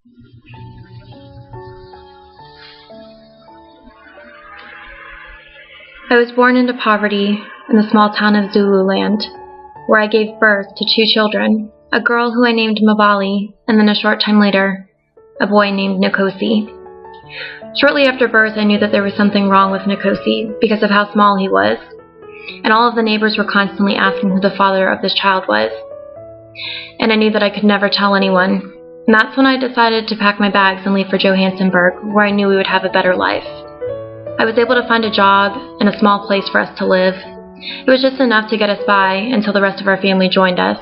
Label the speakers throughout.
Speaker 1: I was born into poverty in the small town of Zululand, where I gave birth to 2 children, a girl who I named Mabali, and then a short time later, a boy named Nkosi. Shortly after birth, I knew that there was something wrong with Nkosi because of how small he was, and all of the neighbors were constantly asking who the father of this child was. And I knew that I could never tell anyone, and that's when I decided to pack my bags and leave for Johannesburg, where I knew we would have a better life. I was able to find a job and a small place for us to live. It was just enough to get us by until the rest of our family joined us.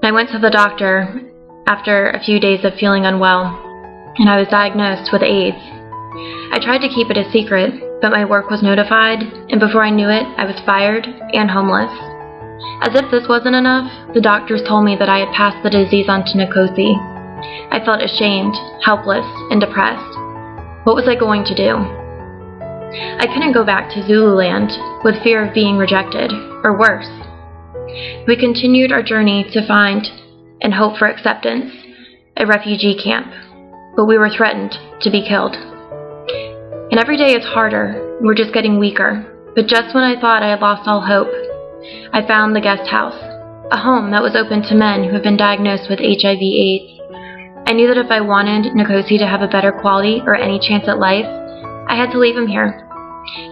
Speaker 1: I went to the doctor after a few days of feeling unwell, and I was diagnosed with AIDS. I tried to keep it a secret, but my work was notified, and before I knew it, I was fired and homeless. As if this wasn't enough, the doctors told me that I had passed the disease on to Nkosi. I felt ashamed, helpless, and depressed. What was I going to do? I couldn't go back to Zululand with fear of being rejected, or worse. We continued our journey to find and hope for acceptance, a refugee camp, but we were threatened to be killed. And every day is harder, we're just getting weaker, but just when I thought I had lost all hope, I found the guest house, a home that was open to men who have been diagnosed with HIV/AIDS. I knew that if I wanted Nkosi to have a better quality or any chance at life, I had to leave him here.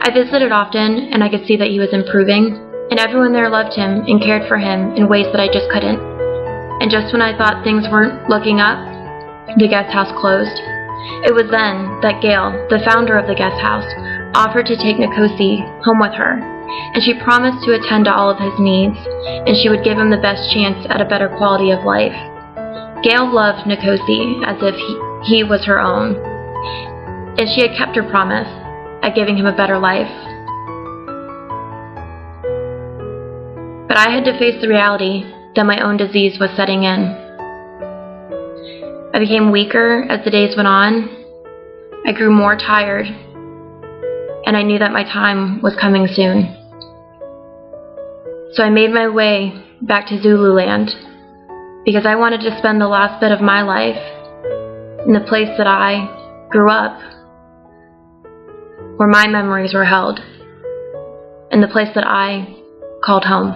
Speaker 1: I visited often, and I could see that he was improving, and everyone there loved him and cared for him in ways that I just couldn't. And just when I thought things weren't looking up, the guest house closed. It was then that Gail, the founder of the guest house, offered to take Nkosi home with her, and she promised to attend to all of his needs, and she would give him the best chance at a better quality of life. Gail loved Nkosi as if he was her own, and she had kept her promise at giving him a better life. But I had to face the reality that my own disease was setting in. I became weaker as the days went on. I grew more tired, and I knew that my time was coming soon. So I made my way back to Zululand because I wanted to spend the last bit of my life in the place that I grew up, where my memories were held, in the place that I called home.